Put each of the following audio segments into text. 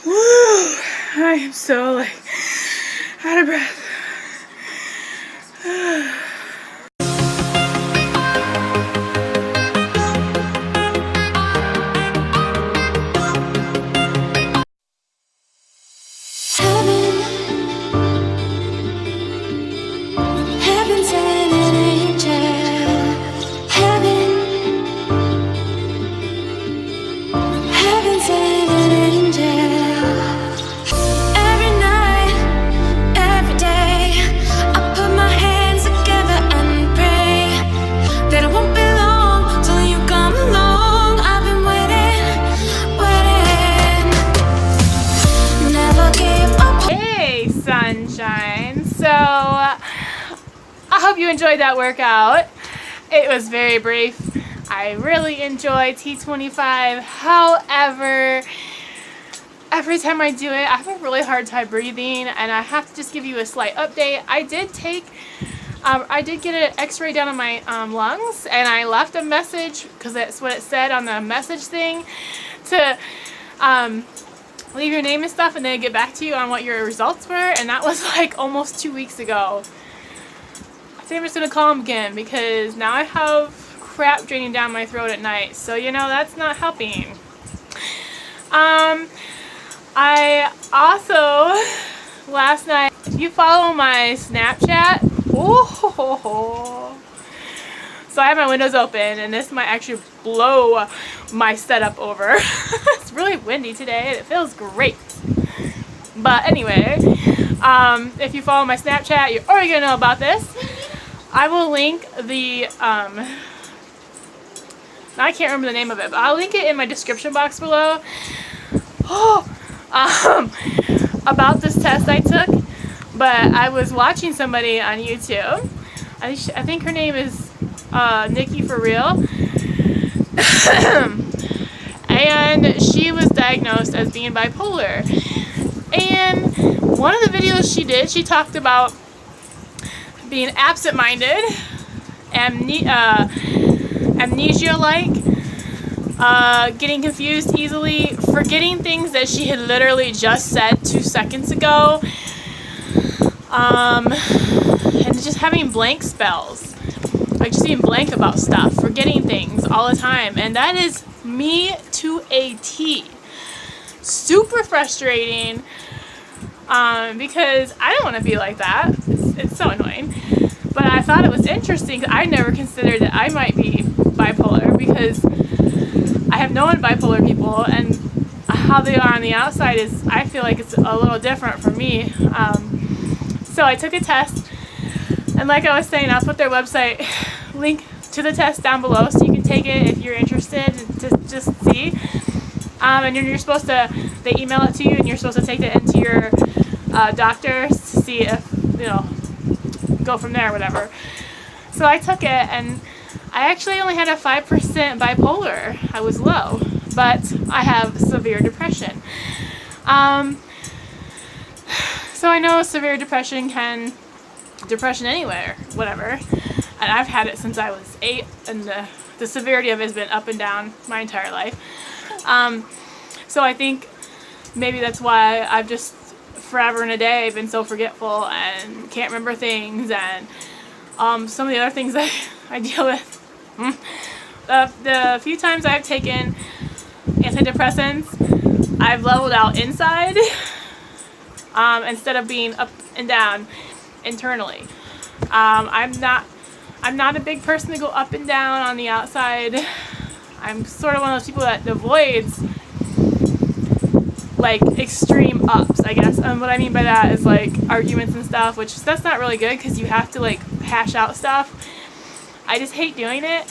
Woo! I am so like out of breath. Sunshine. So I hope you enjoyed that workout. It was very brief. I really enjoy T25. However, every time I do it, I have a really hard time breathing, and I have to just give you a slight update. I did get an x-ray done on my lungs, and I left a message, because that's what it said on the message thing, to leave your name and stuff, and then get back to you on what your results were, and that was like almost 2 weeks ago. I think I'm just going to call them again, because now I have crap draining down my throat at night, so you know, that's not helping. I also, last night, if you follow my Snapchat, so I have my windows open, and this might actually blow my setup over. It's really windy today, and it feels great. But anyway, if you follow my Snapchat, you're already gonna know about this. I will link the, I can't remember the name of it, but I'll link it in my description box below. About this test I took, but I was watching somebody on YouTube. I think her name is Nikki For Real. And she was diagnosed as being bipolar. And one of the videos she did, she talked about being absent-minded, amnesia-like, getting confused easily, forgetting things that she had literally just said 2 seconds ago, and just having blank spells. Like just being blank about stuff, forgetting things all the time, and that is me to a T. Super frustrating, because I don't want to be like that. It's so annoying. But I thought it was interesting because I never considered that I might be bipolar, because I have known bipolar people, and how they are on the outside is, I feel like it's a little different for me. So I took a test, and like I was saying, I'll put their website link to the test down below so you can take it if you're interested to just see. And you're supposed to, they email it to you, and you're supposed to take it into your doctor to see if, you know, go from there or whatever. So I took it, and I actually only had a 5% bipolar. I was low, but I have severe depression. So I know severe depression depression anywhere, whatever. And I've had it since I was 8, and the severity of it has been up and down my entire life. So I think maybe that's why I've just forever and a day been so forgetful and can't remember things, and some of the other things that I deal with. The few times I've taken antidepressants, I've leveled out inside instead of being up and down internally. I'm not a big person to go up and down on the outside. I'm sort of one of those people that avoids like extreme ups, I guess. And what I mean by that is like arguments and stuff, which that's not really good because you have to like hash out stuff. I just hate doing it.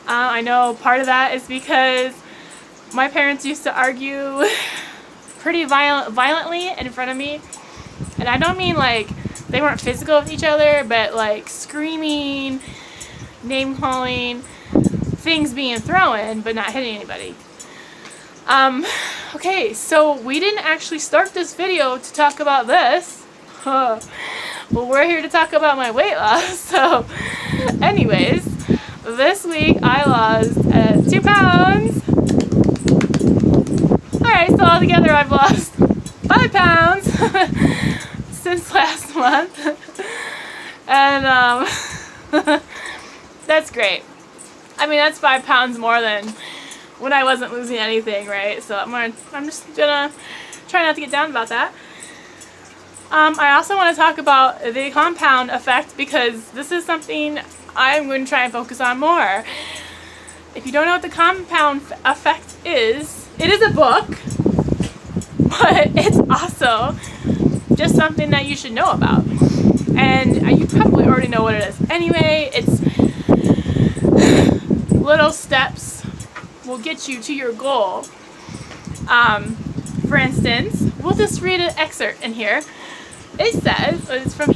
I know part of that is because my parents used to argue pretty violently in front of me. And I don't mean like they weren't physical with each other, but like screaming, name calling, things being thrown but not hitting anybody. Okay, so we didn't actually start this video to talk about this. Well, we're here to talk about my weight loss. So anyways, this week I lost 2 pounds. Alright, Alright, so altogether I've lost 5 pounds since last month. And that's great. I mean, that's 5 pounds more than when I wasn't losing anything, right? So I'm just gonna try not to get down about that. I also want to talk about the compound effect, because this is something I'm going to try and focus on more. If you don't know what the compound effect is, it is a book, but it's also just something that you should know about. And you probably already know what it is anyway. It's little steps will get you to your goal. For instance, we'll just read an excerpt in here. It says, it's from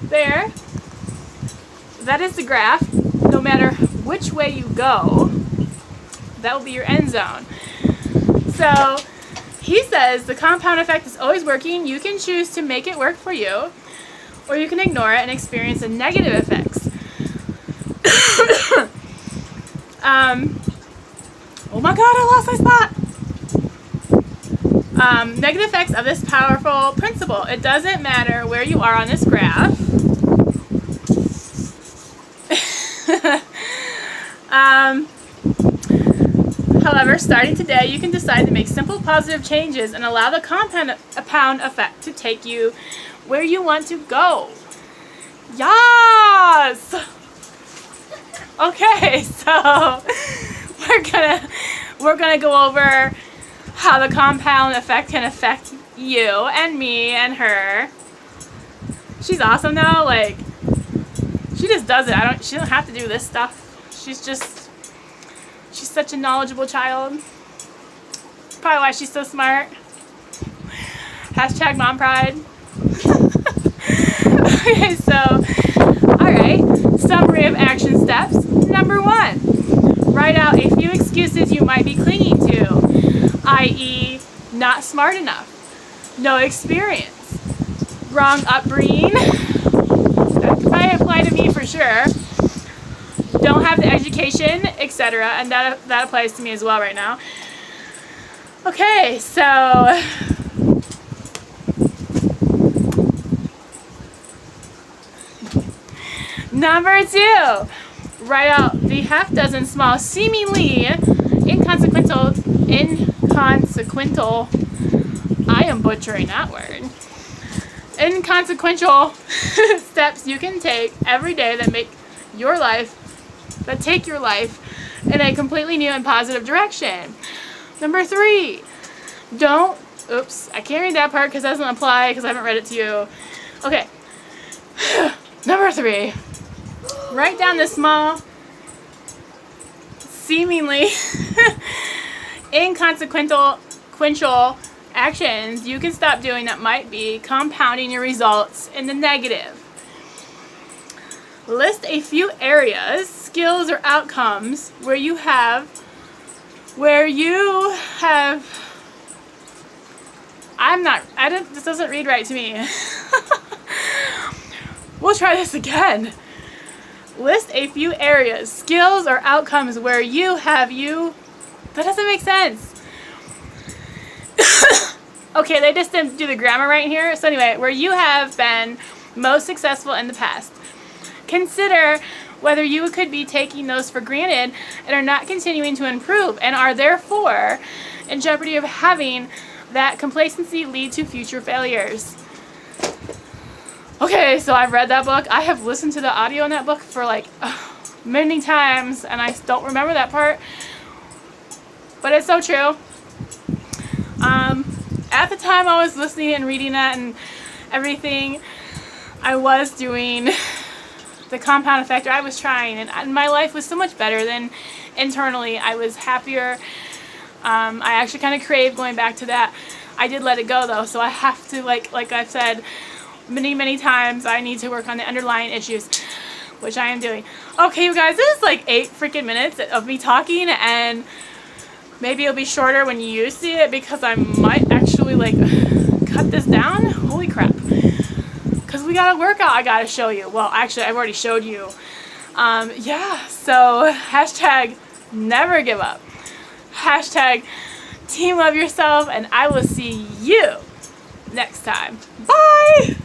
there, that is the graph. No matter which way you go, that will be your end zone. So he says the compound effect is always working. You can choose to make it work for you, or you can ignore it and experience the negative effects. Oh my god, I lost my spot! Negative effects of this powerful principle. It doesn't matter where you are on this graph. However, starting today, you can decide to make simple positive changes and allow the compound effect to take you where you want to go. Yes! Okay, so we're gonna go over how the compound effect can affect you and me and her. She's awesome though. Like, she just does it. She doesn't have to do this stuff. She's such a knowledgeable child. Probably why she's so smart. Hashtag mom pride. Okay, so, alright. Summary of action steps. Number 1. Write out a few excuses you might be clinging to, i.e., not smart enough, no experience, wrong upbringing. That might apply to me for sure. Don't have the education, etc. And that applies to me as well right now. Okay, so number 2, write out the half dozen small, seemingly inconsequential, I am butchering that word, inconsequential steps you can take every day that take your life in a completely new and positive direction. Number 3, I can't read that part because it doesn't apply because I haven't read it to you. Okay. Number 3, write down the small, seemingly inconsequential actions you can stop doing that might be compounding your results in the negative. List a few areas, skills, or outcomes where this doesn't read right to me. We'll try this again. List a few areas, skills, or outcomes where that doesn't make sense. Okay, they just didn't do the grammar right here. So anyway, where you have been most successful in the past. Consider whether you could be taking those for granted and are not continuing to improve and are therefore in jeopardy of having that complacency lead to future failures. Okay, so I've read that book. I have listened to the audio in that book for like many times and I don't remember that part. But it's so true. At the time I was listening and reading that and everything, I was doing the compound effect, or I was trying, and my life was so much better than internally. I was happier. I actually kind of craved going back to that. I did let it go though, so I have to, like I've said many times, I need to work on the underlying issues, which I am doing. Okay, you guys, this is like 8 freaking minutes of me talking, and maybe it'll be shorter when you see it because I might actually like cut this down. Holy crap. Because we got a workout I got to show you. Well, actually, I've already showed you. Yeah, so hashtag never give up. Hashtag team love yourself, and I will see you next time. Bye!